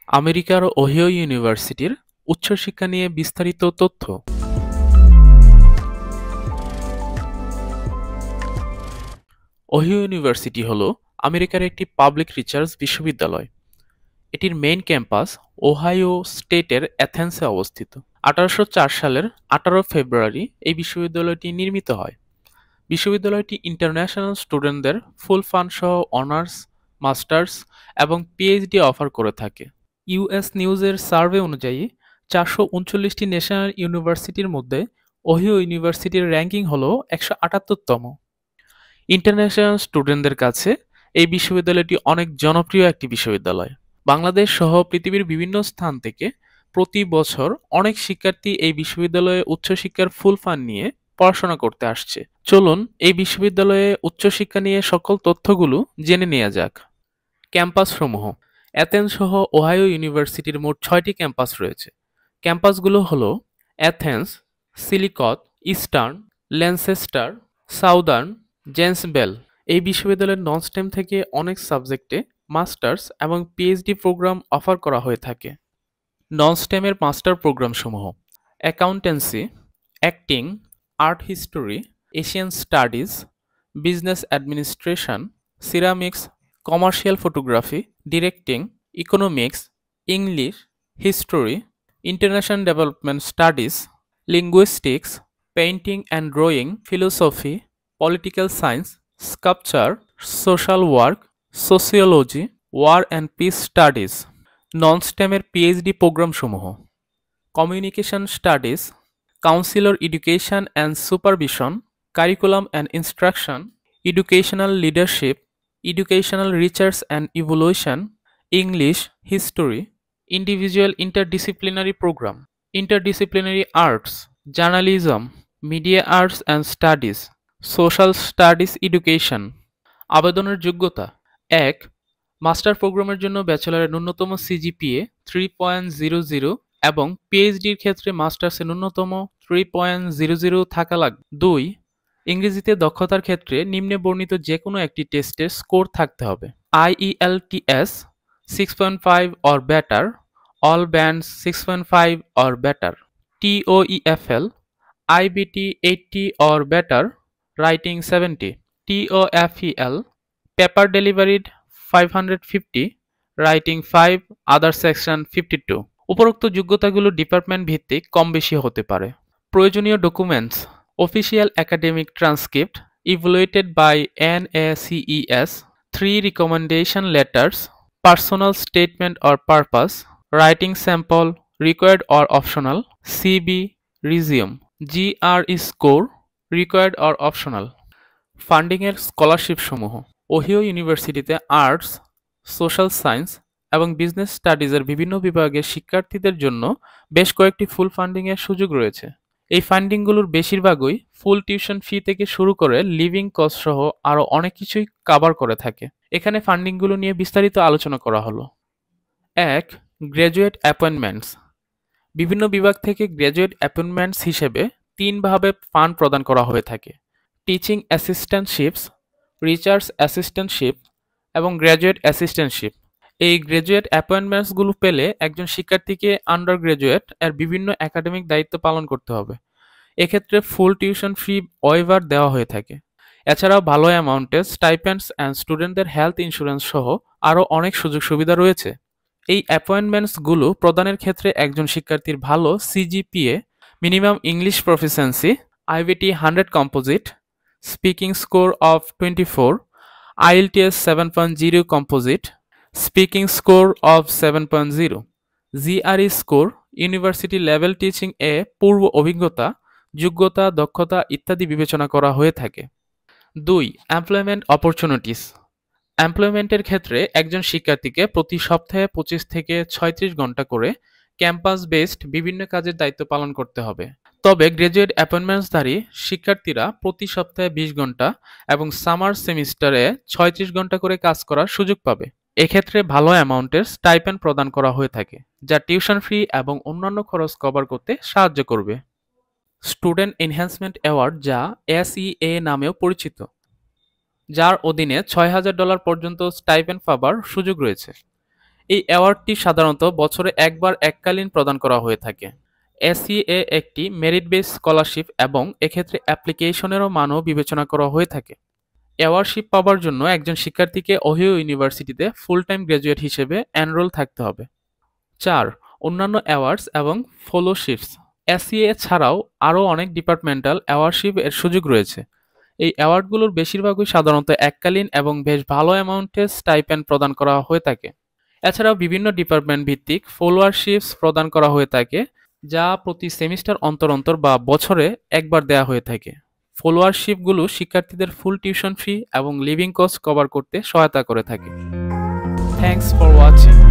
আমেরিকার ওহিও ইউনিভার্সিটির উচ্চশিক্ষা নিয়ে বিস্তারিত তথ্য। ওহিও ইউনিভার্সিটি হল আমেরিকার একটি পাবলিক রিসার্চ বিশ্ববিদ্যালয়। এটির মেইন ক্যাম্পাস ওহাইও স্টেটের অ্যাথেন্সে অবস্থিত। 1804 সালের 18 ফেব্রুয়ারি এই বিশ্ববিদ্যালয়টি নির্মিত হয়। বিশ্ববিদ্যালয়টি ইন্টারন্যাশনাল স্টুডেন্টদের ফুল ফান্ড সহ অনার্স, মাস্টার্স এবং পিএইচডি অফার করে থাকে। ইউএস নিউজের সার্ভে অনুযায়ী 439টি ন্যাশনাল ইউনিভার্সিটির মধ্যে ওহিও ইউনিভার্সিটির র্যাঙ্কিং হল 178তম। ইন্টারন্যাশনাল স্টুডেন্টদের কাছে এই বিশ্ববিদ্যালয়টি অনেক জনপ্রিয় একটি বিশ্ববিদ্যালয়। বাংলাদেশ সহ পৃথিবীর বিভিন্ন স্থান থেকে প্রতি বছর অনেক শিক্ষার্থী এই বিশ্ববিদ্যালয়ে উচ্চশিক্ষার ফুল ফান্ড নিয়ে পড়াশোনা করতে আসছে। চলুন এই বিশ্ববিদ্যালয়ে উচ্চশিক্ষা নিয়ে সকল তথ্যগুলো জেনে নেওয়া যাক। ক্যাম্পাসসমূহ। অ্যাথেন্স সহ ওহাইও ইউনিভার্সিটির মোট 6টি ক্যাম্পাস রয়েছে। ক্যাম্পাসগুলো হলো অ্যাথেন্স, সিলিকট, ইস্টার্ন, ল্যানচেস্টার, সাউদার্ন, জেন্সবেল। এই বিশ্ববিদ্যালয়ের নন স্টেম থেকে অনেক সাবজেক্টে মাস্টার্স এবং পিএইচডি প্রোগ্রাম অফার করা হয়ে থাকে। নন স্টেমের মাস্টার প্রোগ্রামসমূহ: accountancy, acting, art history, Asian studies, business administration, ceramics, commercial photography, directing, economics, English, history, international development studies, linguistics, painting and drawing, philosophy, political science, sculpture, social work, sociology, war and peace studies. Non স্টেমের PhD প্রোগ্রামসমূহ: communication studies, counsellor education and supervision, curriculum and instruction, educational leadership, educational research and evaluation, English, history, individual interdisciplinary program, interdisciplinary arts, journalism, media arts and studies, social studies education. আবেদনের যোগ্যতা: 1. Master প্রোগ্রামের জন্য ব্যাচেলরের ন্যূনতম CGPA 3.00 এবং পিএইচডির ক্ষেত্রে মাস্টার্সে ন্যূনতম 3.00 থাকা লাগবে। 2. ইংরেজিতে দক্ষতার ক্ষেত্রে নিম্নে বর্ণিত যে কোনো একটি টেস্টে স্কোর থাকতে হবে: IELTS 6.5 or better, all bands 6.5 or better, TOEFL, IBT 80 or better, writing 70, TOEFL, paper delivered 550, writing 5, other section 52। উপরোক্ত যোগ্যতাগুলো ডিপার্টমেন্ট ভিত্তিক কম বেশি হতে পারে। প্রয়োজনীয় documents: official academic transcript evaluated by NACES, 3 recommendation letters, personal statement or purpose, writing sample required or optional, CV, resume, GRE score required or optional। ফান্ডিংয়ের scholarship সমূহ: Ohio ইউনিভার্সিটিতে arts, social science এবং business স্টাডিজের বিভিন্ন বিভাগের শিক্ষার্থীদের জন্য বেশ কয়েকটি ফুল ফান্ডিংয়ের সুযোগ রয়েছে। এই ফান্ডিংগুলোর বেশিরভাগই ফুল টিউশন ফি থেকে শুরু করে লিভিং কস্ট সহ আরও অনেক কিছুই কাভার করে থাকে। এখানে ফান্ডিংগুলো নিয়ে বিস্তারিত আলোচনা করা হলো। 1. Graduate appointments. বিভিন্ন বিভাগ থেকে গ্র্যাজুয়েট অ্যাপয়েন্টমেন্টস হিসেবে 3 ভাবে ফান্ড প্রদান করা হয়ে থাকে: টিচিং অ্যাসিস্ট্যান্টশিপস, রিসার্চ অ্যাসিস্ট্যান্টশিপ এবং গ্র্যাজুয়েট অ্যাসিস্ট্যান্টশিপ। এই গ্র্যাজুয়েট অ্যাপয়েন্টমেন্টসগুলো পেলে একজন শিক্ষার্থীকে আন্ডার গ্র্যাজুয়েট এর বিভিন্ন একাডেমিক দায়িত্ব পালন করতে হবে। এক্ষেত্রে ফুল টিউশন ফি ওয়েভার দেওয়া হয়ে থাকে। এছাড়াও ভালো অ্যামাউন্টে স্টাইপেন্ডস অ্যান্ড স্টুডেন্টদের হেলথ ইন্স্যুরেন্স সহ আরও অনেক সুযোগ সুবিধা রয়েছে। এই অ্যাপয়েন্টমেন্টসগুলো প্রদানের ক্ষেত্রে একজন শিক্ষার্থীর ভালো CGPA, minimum English proficiency, IBT 100 composite, speaking score of 24, IELTS 7.0 composite, speaking score of 7.0, GRE score, university level teaching এ পূর্ব অভিজ্ঞতা, যোগ্যতা, দক্ষতা ইত্যাদি বিবেচনা করা হয়ে থাকে। 2. Employment opportunities. এমপ্লয়মেন্টের ক্ষেত্রে একজন শিক্ষার্থীকে প্রতি সপ্তাহে 25 থেকে 36 ঘন্টা করে ক্যাম্পাস বেসড বিভিন্ন কাজের দায়িত্ব পালন করতে হবে। তবে গ্র্যাজুয়েট অ্যাপয়েন্টমেন্টসধারী শিক্ষার্থীরা প্রতি সপ্তাহে 20 ঘন্টা এবং সামার সেমিস্টারে 36 ঘন্টা করে কাজ করার সুযোগ পাবে। এক্ষেত্রে ভালো অ্যামাউন্টের স্টাইপেন্ড প্রদান করা হয়ে থাকে, যা টিউশন ফি এবং অন্যান্য খরচ কভার করতে সাহায্য করবে। স্টুডেন্ট এনহ্যান্সমেন্ট অ্যাওয়ার্ড, যা SEA নামেও পরিচিত, যার অধীনে $6,000 পর্যন্ত স্টাইপেন্ড পাবার সুযোগ রয়েছে। এই অ্যাওয়ার্ডটি সাধারণত বছরে একবার এককালীন প্রদান করা হয়ে থাকে। এসিএ একটি মেরিট বেস স্কলারশিপ এবং এক্ষেত্রে অ্যাপ্লিকেশনেরও মানও বিবেচনা করা হয়ে থাকে। অ্যাওয়ার্ডশিপ পাবার জন্য একজন শিক্ষার্থীকে ওহিও ইউনিভার্সিটিতে ফুল টাইম গ্র্যাজুয়েট হিসেবে এনরোল থাকতে হবে। ৪. অন্যান্য অ্যাওয়ার্ডস এবং ফেলোশিপস। এসিএ ছাড়াও আরও অনেক ডিপার্টমেন্টাল অ্যাওয়ার্ডশিপ এর সুযোগ রয়েছে। এই অ্যাওয়ার্ডগুলোর বেশিরভাগই সাধারণত এককালীন এবং বেশ ভালো অ্যামাউন্টের স্টাইপেন্ড প্রদান করা হয়ে থাকে। এছাড়াও বিভিন্ন ডিপার্টমেন্ট ভিত্তিক ফেলোয়ারশিপস প্রদান করা হয়ে থাকে, যা প্রতি সেমিস্টার অন্তর অন্তর বা বছরে একবার দেওয়া হয়ে থাকে। ফলোয়ারশিপগুলো শিক্ষার্থীদের ফুল টিউশন ফি এবং লিভিং কস্ট কভার করতে সহায়তা করে থাকে। Thanks for watching.